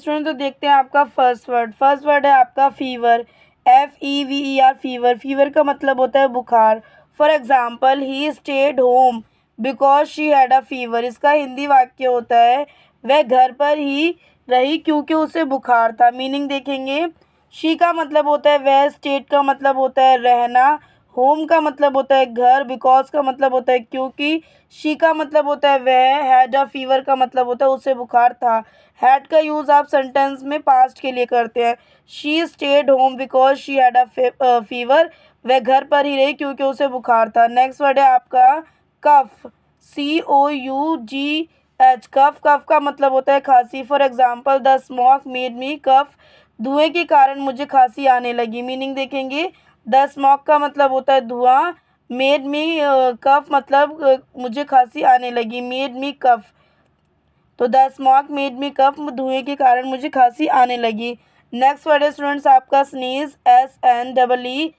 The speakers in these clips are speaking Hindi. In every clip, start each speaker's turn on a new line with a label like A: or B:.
A: स्टूडेंट तो देखते हैं आपका फर्स्ट वर्ड है आपका फीवर, FEVER फीवर। फीवर का मतलब होता है बुखार। For example he stayed home because she had a fever. इसका हिंदी वाक्य होता है वह घर पर ही रही क्योंकि उसे बुखार था। मीनिंग देखेंगे, शी का मतलब होता है वह, स्टेट का मतलब होता है रहना, होम का मतलब होता है घर, बिकॉज का मतलब होता है क्योंकि, शी का मतलब होता है वह, हैड अ फीवर का मतलब होता है उसे बुखार था। हैड का यूज़ आप सेंटेंस में पास्ट के लिए करते हैं। She stayed home because she had a fever. वह घर पर ही रही क्योंकि उसे बुखार था। नेक्स्ट वर्ड है आपका कफ, COUGH। कफ, कफ का मतलब होता है खांसी। For example the smoke made me cough. धुएं के कारण मुझे खांसी आने लगी। मीनिंग देखेंगे, द स्मोक का मतलब होता है धुआं, मेड मी कफ मतलब मुझे खांसी आने लगी, मेड मी कफ। तो the smoke made me cough, धुएं के कारण मुझे खांसी आने लगी। नेक्स्ट वर्ड है स्टूडेंट्स आपका स्नीज, SNEEZE।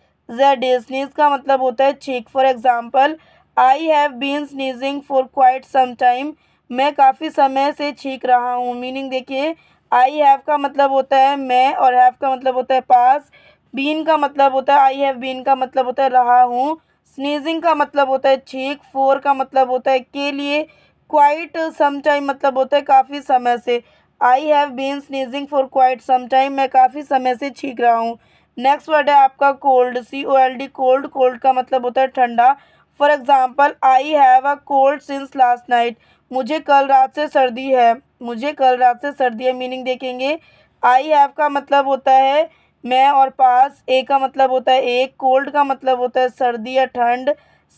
A: स्नीज का मतलब होता है छींक। For example I have been sneezing for quite some time. मैं काफ़ी समय से छींक रहा हूँ। मीनिंग देखिए, आई हैव का मतलब होता है मैं और हैव का मतलब होता है पास। बीन का मतलब होता है, आई हैव बीन का मतलब होता है रहा हूँ। स्नीजिंग का मतलब होता है छींक। फोर का मतलब होता है के लिए। क्वाइट सम टाइम मतलब होता है काफ़ी समय से। I have been sneezing for quite some time. मैं काफ़ी समय से छींक रहा हूँ। नेक्स्ट वर्ड है आपका कोल्ड, COLD। कोल्ड, कोल्ड का मतलब होता है ठंडा। For example I have a cold since last night. मुझे कल रात से सर्दी है, मुझे कल रात से सर्दी है। मीनिंग देखेंगे, आई हैव का मतलब होता है मैं और पास, ए का मतलब होता है एक, कोल्ड का मतलब होता है सर्दी या ठंड,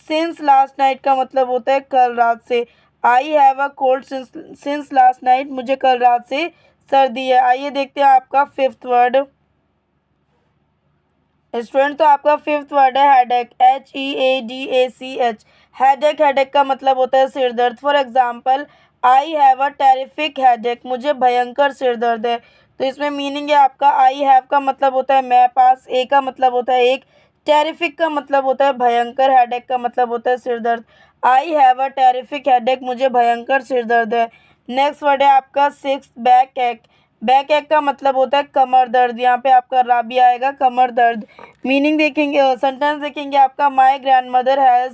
A: सिंस लास्ट नाइट का मतलब होता है कल रात से। I have a cold since last night. मुझे कल रात से सर्दी है। आइए देखते हैं आपका फिफ्थ वर्ड। स्टूडेंट तो आपका फिफ्थ वर्ड है हेडेक, HEADACH। हेडेक, हेडेक का मतलब होता है सिर दर्द। For example I have a terrific headache. मुझे भयंकर सिर दर्द है। तो इसमें मीनिंग है आपका, आई हैव का मतलब होता है मैं पास, ए का मतलब होता है एक, टेरिफिक का मतलब होता है भयंकर, हेडेक का मतलब होता है सिर दर्द। आई हैव अ टेरिफिक हेडेक। मुझे भयंकर सिर दर्द है। नेक्स्ट वर्ड है आपका सिक्स, बैक एक। बैक एक का मतलब होता है कमर दर्द। यहाँ पे आपका राबी आएगा, कमर दर्द। मीनिंग देखेंगे, सेंटेंस देखेंगे आपका, my grand mother has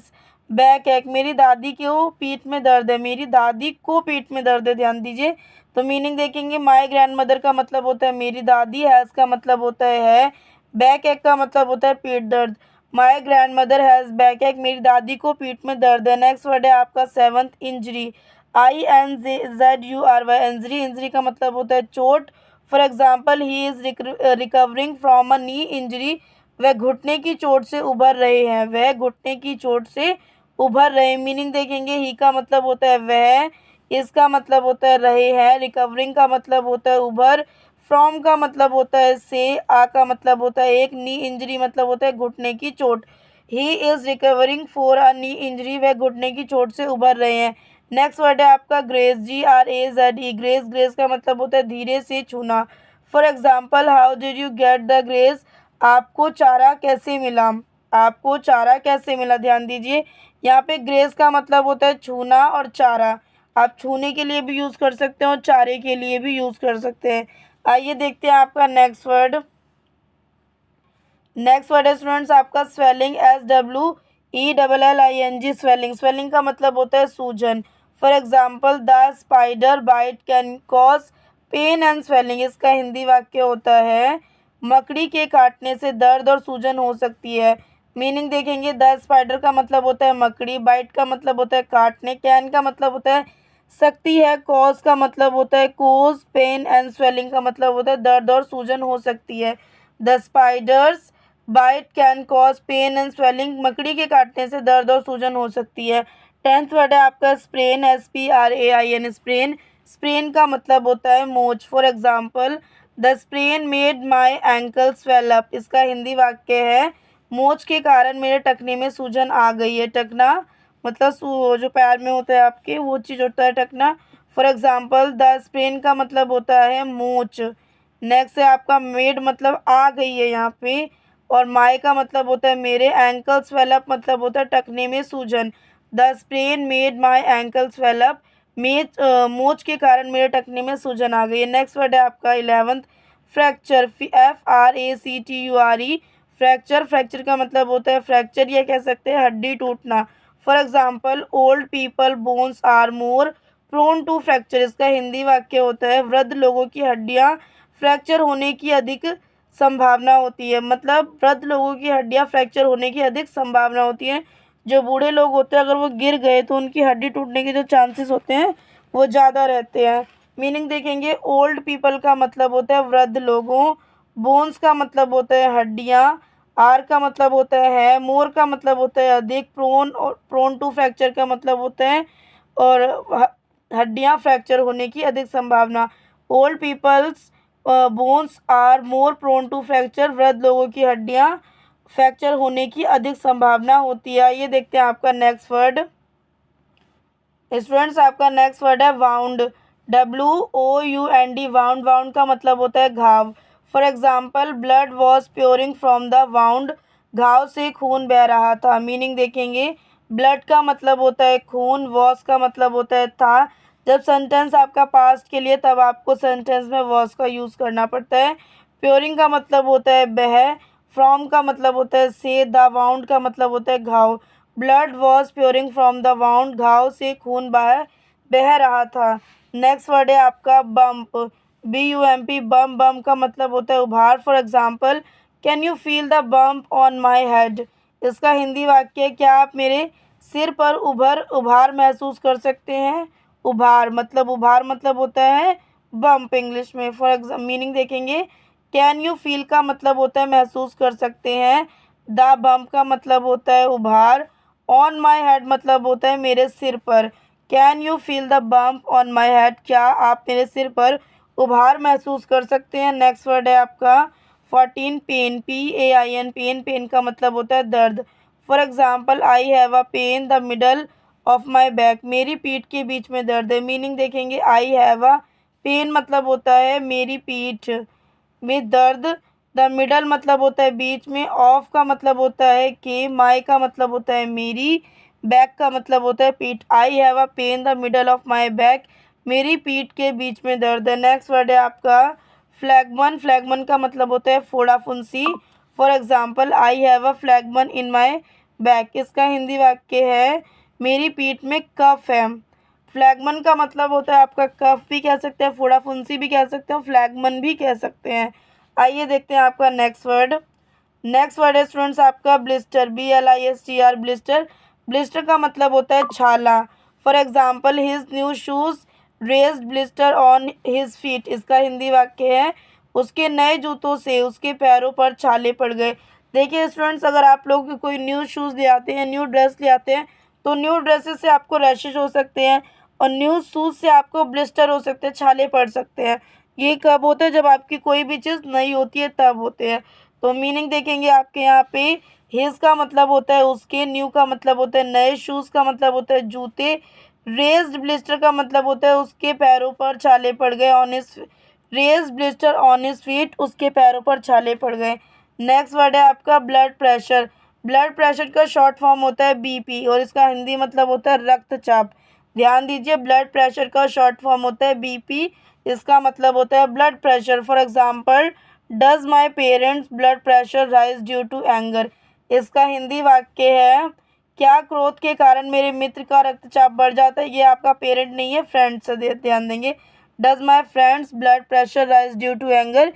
A: back एक। मेरी दादी को पीठ में दर्द है, मेरी दादी को पीठ में दर्द है, ध्यान दीजिए। तो मीनिंग देखेंगे, माई ग्रैंड मदर का मतलब होता है मेरी दादी, हैज़ का मतलब होता है, बैक एक का मतलब होता है पीठ दर्द। My grand mother has back एक। मेरी दादी को पीठ में दर्द है। नेक्स्ट वर्ड है आपका seventh, injury, INZURY। Injury, injury का मतलब होता है चोट। For example he is recovering from a knee injury. वह घुटने की चोट से उभर रहे हैं, वह घुटने की चोट से उभर रहे हैं। मीनिंग देखेंगे, ही का मतलब होता है वह, इसका मतलब होता है रहे हैं, रिकवरिंग का मतलब होता है उभर, फ्रॉम का मतलब होता है से, आ का मतलब होता है एक, नी इंजरी मतलब होता है घुटने की चोट। He is recovering for a knee injury. वह घुटने की चोट से उभर रहे हैं। नेक्स्ट वर्ड है आपका ग्रेस, GRAZE। ग्रेस, ग्रेस का मतलब होता है धीरे से छूना। For example how did you get the grace. आपको चारा कैसे मिला, आपको चारा कैसे मिला। ध्यान दीजिए, यहाँ पे ग्रेस का मतलब होता है छूना और चारा। आप छूने के लिए भी यूज़ कर सकते हैं और चारे के लिए भी यूज़ कर सकते हैं। आइए देखते हैं आपका नेक्स्ट वर्ड। नेक्स्ट वर्ड है स्टूडेंट्स आपका स्वेलिंग, SWELLING। स्वेलिंग, स्वेलिंग का मतलब होता है सूजन। For example the spider bite can cause pain and swelling. इसका हिंदी वाक्य होता है मकड़ी के काटने से दर्द और सूजन हो सकती है। मीनिंग देखेंगे, द स्पाइडर का मतलब होता है मकड़ी, बाइट का मतलब होता है काटने, कैन का मतलब होता है सकती है, कॉज का मतलब होता है कोज, पेन एंड स्वेलिंग का मतलब होता है दर्द और सूजन हो सकती है। The spider's bite can cause pain and swelling. मकड़ी के काटने से दर्द और सूजन हो सकती है। टेंथ वर्ड है आपका स्प्रेन, SPRAIN। स्प्रेन, स्प्रेन का मतलब होता है मोच। For example the sprain made my ankle swell up. इसका हिंदी वाक्य है मोच के कारण मेरे टखने में सूजन आ गई है। टखना मतलब जो पैर में होता है आपके, वो चीज़ होता है टखना। फॉर एग्जाम्पल द स्प्रेन का मतलब होता है मोच। नेक्स्ट है आपका मेड मतलब आ गई है यहाँ पे, और माई का मतलब होता है मेरे, एंकल स्वेल अप मतलब होता है टखने में सूजन। The sprain made my ankle swell up. मोच के कारण मेरे टखने में सूजन आ गई है। नेक्स्ट वर्ड है आपका 11th fracture, FRACTURE। Fracture, fracture का मतलब होता है फ्रैक्चर या कह सकते हैं हड्डी टूटना। For example old people bones are more prone to fracture. इसका हिंदी वाक्य होता है वृद्ध लोगों की हड्डियाँ फ्रैक्चर होने की अधिक संभावना होती है। मतलब वृद्ध लोगों की हड्डियाँ फ्रैक्चर होने की अधिक संभावना होती है। जो बूढ़े लोग होते हैं अगर वो गिर गए तो उनकी हड्डी टूटने के जो चांसेस होते हैं वो ज़्यादा रहते हैं। मीनिंग देखेंगे ओल्ड पीपल का मतलब होता है वृद्ध लोगों, बोन्स का मतलब होता है हड्डियाँ, आर का मतलब होता है, मोर का मतलब होता है अधिक, प्रोन और प्रोन टू फ्रैक्चर का मतलब होता है और हड्डियाँ फ्रैक्चर होने की अधिक संभावना। Old people's bones are more prone to fracture, वृद्ध लोगों की हड्डियाँ फ्रैक्चर होने की अधिक संभावना होती है। ये देखते हैं आपका नेक्स्ट वर्ड। स्टूडेंट्स आपका नेक्स्ट वर्ड है वाउंड, WOUND। वाउंड, वाउंड का मतलब होता है घाव। For example blood was pouring from the wound. घाव से खून बह रहा था। मीनिंग देखेंगे ब्लड का मतलब होता है खून, वॉज का मतलब होता है था। जब सेंटेंस आपका पास्ट के लिए तब आपको सेंटेंस में वॉज का यूज़ करना पड़ता है। प्योरिंग का मतलब होता है बह, फ्रॉम का मतलब होता है से, द वाउंड का मतलब होता है घाव। Blood was pouring from the wound, घाव से खून बह रहा था। नेक्स्ट वर्ड है आपका बम्प, BUMP। बम, बम का मतलब होता है उभार। For example can you feel the bump on my head. इसका हिंदी वाक्य है क्या आप मेरे सिर पर उभार महसूस कर सकते हैं। उभार मतलब होता है बम्प इंग्लिश में। फॉर एग्जाम मीनिंग देखेंगे कैन यू फील का मतलब होता है महसूस कर सकते हैं, द बम्प का मतलब होता है उभार, ऑन माई हेड मतलब होता है मेरे सिर पर। Can you feel the bump on my head, क्या आप मेरे सिर पर उभार महसूस कर सकते हैं। नेक्स्ट वर्ड है आपका 14 पेन, PAIN। पेन, पेन का मतलब होता है दर्द। For example I have a pain the middle of my back. मेरी पीठ के बीच में दर्द है। मीनिंग देखेंगे आई हैव अ पेन मतलब होता है मेरी पीठ में दर्द, द मिडल मतलब होता है बीच में, ऑफ का मतलब होता है कि, माई का मतलब होता है मेरी, बैक का मतलब होता है पीठ। I have a pain the middle of my back, मेरी पीठ के बीच में दर्द है। नेक्स्ट वर्ड है आपका फ्लैगमन। फ्लैगमन का मतलब होता है फोड़ा फुंसी। For example I have a phlegmon in my back. इसका हिंदी वाक्य है मेरी पीठ में कफ है। फ्लैगमन का मतलब होता है आपका कफ भी कह सकते हैं, फोड़ा फुंसी भी कह सकते हैं, फ्लैगमन भी कह सकते हैं। आइए देखते हैं आपका नेक्स्ट वर्ड। नेक्स्ट वर्ड है स्टूडेंट्स आपका ब्लिस्टर, BLISTR। ब्लिस्टर, ब्लिस्टर का मतलब होता है छाला। For example his new shoes raised blister on his feet. इसका हिंदी वाक्य है उसके नए जूतों से उसके पैरों पर छाले पड़ गए। देखिए स्टूडेंट्स अगर आप लोग कोई न्यू शूज़ ले आते हैं, न्यू ड्रेस ले आते हैं तो न्यू ड्रेसेस से आपको रैशेज हो सकते हैं और न्यू शूज़ से आपको ब्लिस्टर हो सकते हैं, छाले पड़ सकते हैं। ये कब होता है जब आपकी कोई भी चीज़ नई होती है तब होते हैं। तो मीनिंग देखेंगे आपके यहाँ पे हिज का मतलब होता है उसके, न्यू का मतलब होता है नए, शूज़ का मतलब होता है जूते, रेज्ड ब्लिस्टर का मतलब होता है उसके पैरों पर छाले पड़ गए, on his raised blister on his feet, उसके पैरों पर छाले पड़ गए। नेक्स्ट वर्ड है आपका ब्लड प्रेशर। ब्लड प्रेशर का शॉर्ट फॉर्म होता है BP और इसका हिंदी मतलब होता है रक्तचाप। ध्यान दीजिए ब्लड प्रेशर का शॉर्ट फॉर्म होता है BP, इसका मतलब होता है blood pressure. For example does my parents blood pressure rise due to anger. इसका हिंदी वाक्य है क्या क्रोध के कारण मेरे मित्र का रक्तचाप बढ़ जाता है। ये आपका पेरेंट नहीं है, फ्रेंड से ध्यान देंगे। Does my friends blood pressure rise due to anger,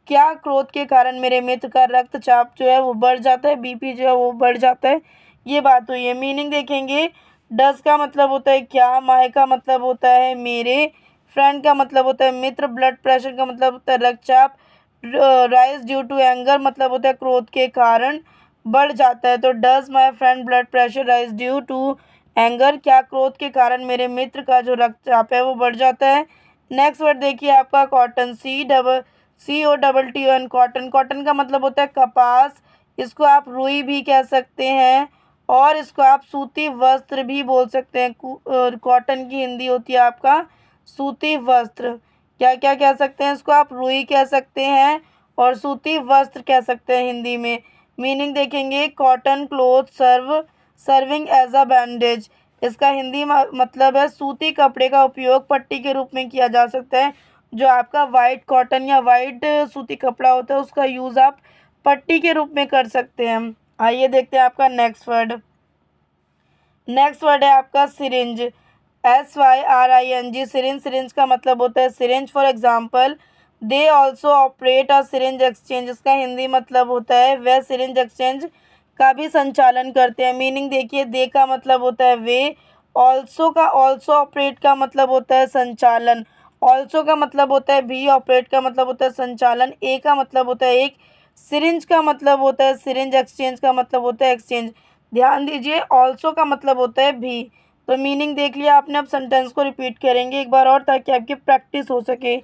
A: क्या क्रोध के कारण मेरे मित्र का रक्तचाप जो है वो बढ़ जाता है, BP जो है वो बढ़ जाता है। ये बात हुई है। मीनिंग देखेंगे डज का मतलब होता है क्या, माई का मतलब होता है मेरे, फ्रेंड का मतलब होता है मित्र, ब्लड प्रेशर का मतलब होता है रक्तचाप, राइज ड्यू टू एंगर मतलब होता है क्रोध के कारण बढ़ जाता है। तो does my friend blood pressure rise due to anger, क्या क्रोध के कारण मेरे मित्र का जो रक्तचाप है वो बढ़ जाता है। नेक्स्ट वर्ड देखिए आपका कॉटन, COTTON। कॉटन, कॉटन का मतलब होता है कपास, इसको आप रुई भी कह सकते हैं और इसको आप सूती वस्त्र भी बोल सकते हैं। कॉटन की हिंदी होती है आपका सूती वस्त्र। क्या क्या कह सकते हैं इसको आप, रुई कह सकते हैं और सूती वस्त्र कह सकते हैं हिंदी में। मीनिंग देखेंगे cotton cloth serving as a bandage. इसका हिंदी मतलब है सूती कपड़े का उपयोग पट्टी के रूप में किया जा सकता है। जो आपका वाइट कॉटन या वाइट सूती कपड़ा होता है उसका यूज़ आप पट्टी के रूप में कर सकते हैं। आइए देखते हैं आपका नेक्स्ट वर्ड। नेक्स्ट वर्ड है आपका सिरिंज, SYRING। सिरिंज, सिरिंज का मतलब होता है syringe. For example they also operate a syringe exchange. इसका हिंदी मतलब होता है वह सिरिंज एक्सचेंज का भी संचालन करते हैं। मीनिंग देखिए, दे का मतलब होता है वे, ऑल्सो का ऑल्सो ऑपरेट का मतलब होता है संचालन, ऑल्सो का मतलब होता है भी, ऑपरेट का मतलब होता है संचालन, ए का मतलब होता है एक, सिरिंज का मतलब होता है सिरिंज, एक्सचेंज का मतलब होता है एक्सचेंज। ध्यान दीजिए, ऑल्सो का मतलब होता है भी। तो मीनिंग देख लिया आपने। अब सेंटेंस को रिपीट करेंगे एक बार और ताकि आपकी प्रैक्टिस हो सके।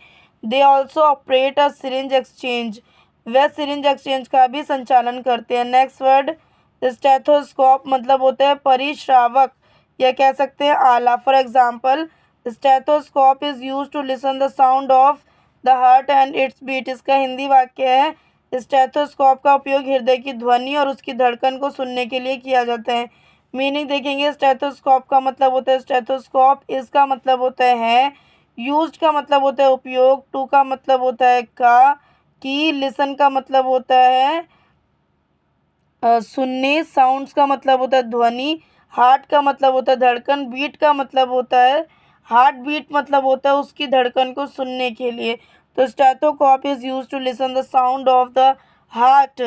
A: They also operate a syringe exchange. वह सिरिंज एक्सचेंज का भी संचालन करते हैं। नेक्स्ट वर्ड स्टेथोस्कोप, मतलब होता है परिश्रावक या कह सकते हैं आला। For example stethoscope is use to listen the sound of the heart and its beat. इसका हिंदी वाक्य है स्टेथोस्कोप का उपयोग हृदय की ध्वनि और उसकी धड़कन को सुनने के लिए किया जाता है। मीनिंग देखेंगे, स्टेथोस्कोप का मतलब होता है स्टेथोस्कोप, इसका मतलब होता है यूज्ड का मतलब होता है उपयोग, टू का मतलब होता है का, की, लिसन का मतलब होता है सुनने, साउंड्स का मतलब होता है ध्वनि, हार्ट का मतलब होता है धड़कन, बीट का मतलब होता है हार्ट बीट, मतलब होता है उसकी धड़कन को सुनने के लिए। तो stethoscope is use to listen the sound of the heart.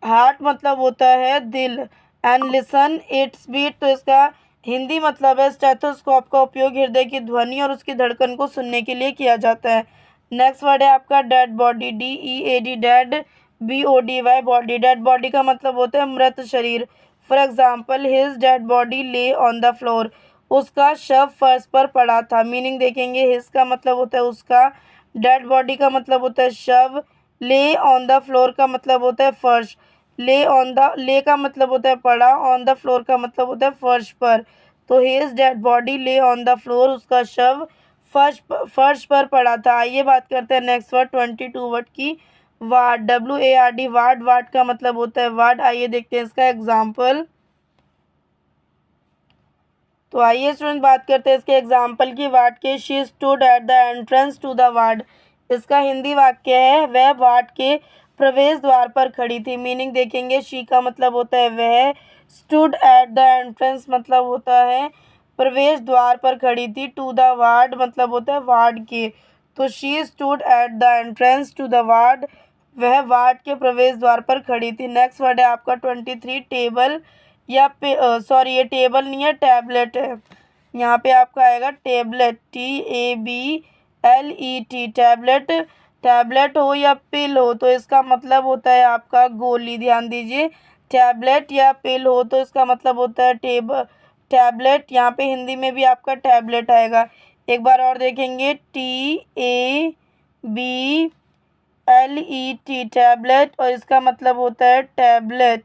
A: Heart मतलब होता है दिल, एंड लिसन इट्स बीट। तो इसका हिंदी मतलब है स्टेथोस्कोप का उपयोग हृदय की ध्वनि और उसकी धड़कन को सुनने के लिए किया जाता है। नेक्स्ट वर्ड है आपका dead body, DEAD, dead, BODY, body. Dead body का मतलब होता है मृत शरीर। For example his dead body ले ऑन द फ्लोर। उसका शव फर्श पर पड़ा था। मीनिंग देखेंगे, हिज का मतलब होता है उसका, डेड बॉडी का मतलब होता है शव, ले ऑन द फ्लोर का मतलब होता है फर्श, ले का मतलब होता है पड़ा, ऑन द फ्लोर का मतलब होता है फर्श पर। तो हिज डेड बॉडी ले ऑन द फ्लोर, उसका शव फर्श पर पड़ा था। आइए बात करते हैं नेक्स्ट वर्ड 22 वर्ड की। Ward, WARD, ward. वार्ड का मतलब होता है वार्ड। आइए देखते हैं इसका एग्जाम्पल। तो आइए स्टूडेंट बात करते हैं इसके एग्जाम्पल की। वार्ड के she stood at the entrance to the ward. इसका हिंदी वाक्य है वह वार्ड के प्रवेश द्वार पर खड़ी थी। मीनिंग देखेंगे, शी का मतलब होता है वह, स्टूड एट द एंट्रेंस मतलब होता है प्रवेश द्वार पर खड़ी थी, टू द वार्ड मतलब होता है वार्ड के। तो she stood at the entrance to the ward, वह वार्ड के प्रवेश द्वार पर खड़ी थी। नेक्स्ट वर्ड है आपका 23 टेबल या सॉरी ये टेबल नहीं है टैबलेट है। यहाँ पे आपका आएगा टेबलेट, TABLET, टैबलेट। टैबलेट हो या पिल हो तो इसका मतलब होता है आपका गोली। ध्यान दीजिए, टैबलेट या पिल हो तो इसका मतलब होता है टैबलेट। यहाँ पे हिंदी में भी आपका टैबलेट आएगा। एक बार और देखेंगे, TABLET, टैबलेट, और इसका मतलब होता है टैबलेट,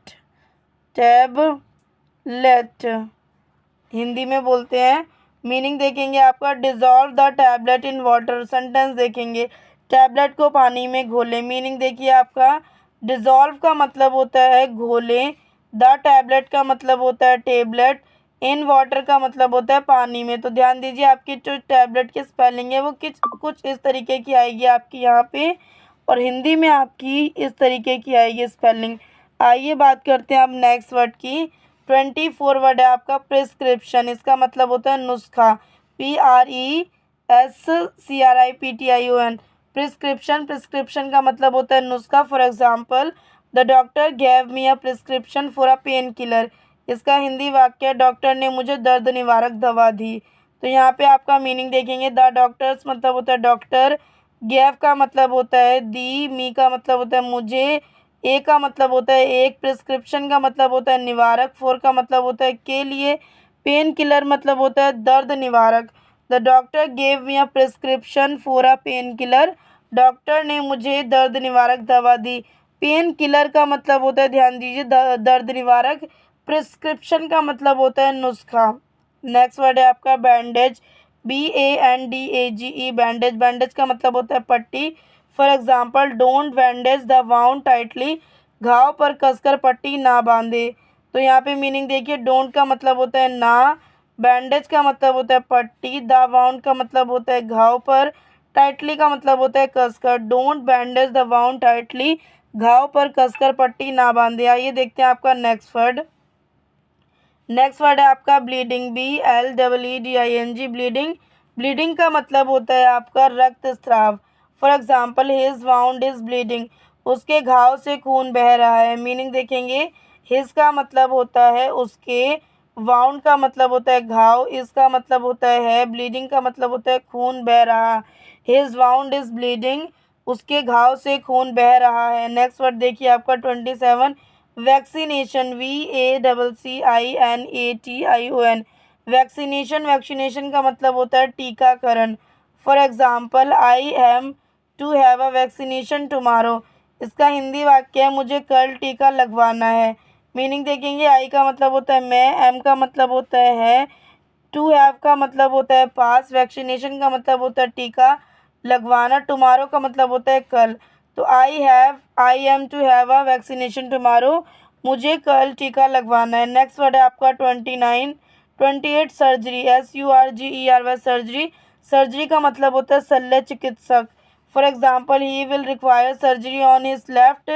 A: टैबलेट हिंदी में बोलते हैं। मीनिंग देखेंगे आपका dissolve the tablet in water. Sentence देखेंगे, टैबलेट को पानी में घोलें। मीनिंग देखिए आपका डिज़ोल्व का मतलब होता है घोलें, द टैबलेट का मतलब होता है टेबलेट, इन वाटर का मतलब होता है पानी में। तो ध्यान दीजिए, आपकी जो टैबलेट की स्पेलिंग है वो कुछ इस तरीके की आएगी आपकी यहाँ पे, और हिंदी में आपकी इस तरीके की आएगी स्पेलिंग। आइए बात करते हैं अब नेक्स्ट वर्ड की। 24 वर्ड है आपका प्रिस्क्रिप्शन। इसका मतलब होता है नुस्खा, PRESCRIPTION। प्रिस्क्रिप्शन, प्रिस्क्रिप्शन का मतलब होता है नुस्खा। For example the doctor gave me a prescription for a pain killer. इसका हिंदी वाक्य, डॉक्टर ने मुझे दर्द निवारक दवा दी। तो यहाँ पे आपका मीनिंग देखेंगे, द डॉक्टर्स मतलब होता है डॉक्टर, गैव का मतलब होता है दी, मी का मतलब होता है मुझे, ए का मतलब होता है एक, प्रिस्क्रिप्शन का मतलब होता है निवारक, फोर का मतलब होता है के लिए, पेन किलर मतलब होता है दर्द निवारक। The doctor gave me a prescription for a pain killer. Doctor ने मुझे दर्द निवारक दवा दी। पेन किलर का मतलब होता है, ध्यान दीजिए, दर्द निवारक। प्रिस्क्रिप्शन का मतलब होता है नुस्खा। नेक्स्ट वर्ड है आपका बैंडेज, BANDAGE, बैंडेज। बैंडेज का मतलब होता है पट्टी। For example don't bandage the wound tightly, घाव पर कसकर पट्टी ना बांधे। तो यहाँ पे मीनिंग देखिए, डोंट का मतलब होता है ना, बैंडेज का मतलब होता है पट्टी, द वाउंड का मतलब होता है घाव पर, टाइटली का मतलब होता है कसकर। Don't bandage the wound tightly, घाव पर कसकर पट्टी ना बांधे। आइए देखते हैं आपका नेक्स्ट वर्ड। नेक्स्ट वर्ड है आपका ब्लीडिंग, BLEEDING, ब्लीडिंग। ब्लीडिंग का मतलब होता है आपका रक्तस्राव। For example his wound is bleeding, उसके घाव से खून बह रहा है। मीनिंग देखेंगे, हिज का मतलब होता है उसके, वाउंड का मतलब होता है घाव, इसका मतलब होता है ब्लीडिंग का मतलब होता है खून बह रहा। हिज वाउंड इज ब्लीडिंग, उसके घाव से खून बह रहा है। नेक्स्ट वर्ड देखिए आपका 27, वैक्सीनेशन, VACCINATION। वैक्सीनेशन, वैक्सीनेशन का मतलब होता है टीकाकरण। For example I am to have a vaccination tomorrow, इसका हिंदी वाक्य है मुझे कल टीका लगवाना है। मीनिंग देखेंगे, आई का मतलब होता है मैं, एम का मतलब होता है, टू हैव का मतलब होता है पास, वैक्सीनेशन का मतलब होता है टीका लगवाना, टुमारो का मतलब होता है कल। तो I am to have a vaccination tomorrow, मुझे कल टीका लगवाना है। नेक्स्ट वर्ड है आपका 29, 28 सर्जरी, SURGERY सर्जरी। सर्जरी का मतलब होता है शल्य चिकित्सक। For example he will require surgery on his left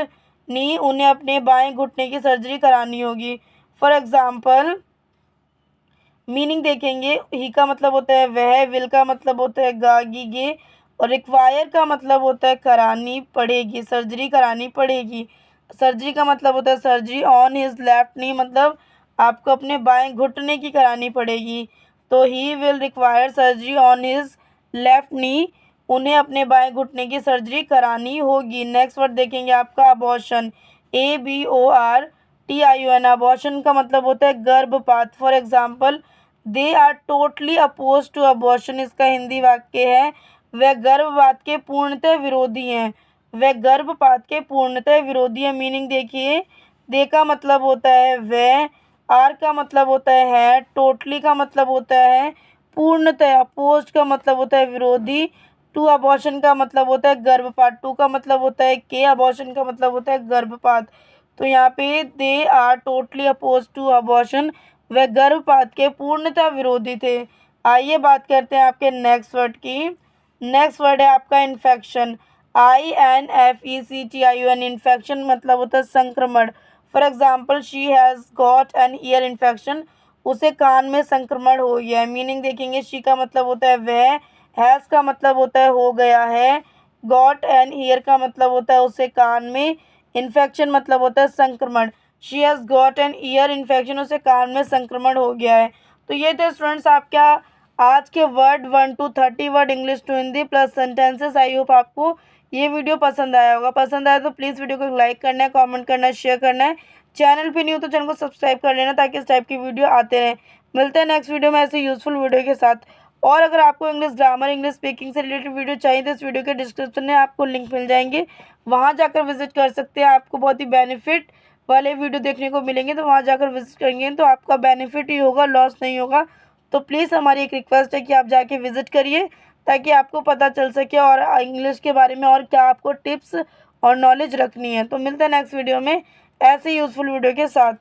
A: नी, उन्हें अपने बाएं घुटने की सर्जरी करानी होगी। फॉर एग्जाम्पल मीनिंग देखेंगे, ही का मतलब होता है वह, विल का मतलब होता है गागीगे, और रिक्वायर का मतलब होता है करानी पड़ेगी, सर्जरी करानी पड़ेगी। सर्जरी का मतलब होता है सर्जरी ऑन हिज लेफ्ट नी, मतलब आपको अपने बाएं घुटने की करानी पड़ेगी। तो he will require surgery on his left नी, उन्हें अपने बाएं घुटने की सर्जरी करानी होगी। नेक्स्ट वर्ड देखेंगे आपका अबॉर्शन, ABORTION। अबॉर्शन का मतलब होता है गर्भपात। For example they are totally oppose to abortion, इसका हिंदी वाक्य है वह गर्भपात के पूर्णतः विरोधी हैं। वह गर्भपात के पूर्णतः विरोधी है। मीनिंग देखिए, दे का मतलब होता है वह, आर का मतलब होता है, टोटली का मतलब होता है पूर्णतः, अपोज का मतलब होता है विरोधी, टू अबॉर्शन का मतलब होता है गर्भपात, टू का मतलब होता है के, अबॉर्शन का मतलब होता है गर्भपात। तो यहाँ पे they are totally oppose to abortion, वह गर्भपात के पूर्णतः विरोधी थे। आइए बात करते हैं आपके नेक्स्ट वर्ड की। नेक्स्ट वर्ड है आपका इन्फेक्शन, INFECTION। इन्फेक्शन मतलब होता है संक्रमण। For example she has got an ear infection, उसे कान में संक्रमण हो गया है। मीनिंग देखेंगे, शी का मतलब होता है वह, हैज़ का मतलब होता है हो गया है, गॉट एन ईयर का मतलब होता है उसे कान में, इन्फेक्शन मतलब होता है संक्रमण। She has got an ear infection, उसे कान में संक्रमण हो गया है। तो ये थे स्टूडेंट्स आपका आज के word 1 to 30 word English to Hindi plus sentences. I hope आपको ये वीडियो पसंद आया होगा। पसंद आया तो प्लीज़ वीडियो को लाइक करना है, कमेंट करना है, शेयर करना है। चैनल पे न्यू तो चैनल को सब्सक्राइब कर लेना ताकि इस टाइप की वीडियो आते रहें। मिलते हैं नेक्स्ट वीडियो में ऐसे यूजफुल वीडियो के साथ। और अगर आपको इंग्लिश ग्रामर, इंग्लिश स्पीकिंग से रिलेटेड वीडियो चाहिए तो इस वीडियो के डिस्क्रिप्शन में आपको लिंक मिल जाएंगे, वहाँ जाकर विजिट कर सकते हैं। आपको बहुत ही बेनिफिट वाले वीडियो देखने को मिलेंगे, तो वहाँ जाकर विजिट करेंगे तो आपका बेनिफिट ही होगा, लॉस नहीं होगा। तो प्लीज़ हमारी एक रिक्वेस्ट है कि आप जाके विजिट करिए ताकि आपको पता चल सके और इंग्लिश के बारे में और क्या आपको टिप्स और नॉलेज रखनी है। तो मिलते हैं नेक्स्ट वीडियो में ऐसे यूज़फुल वीडियो के साथ।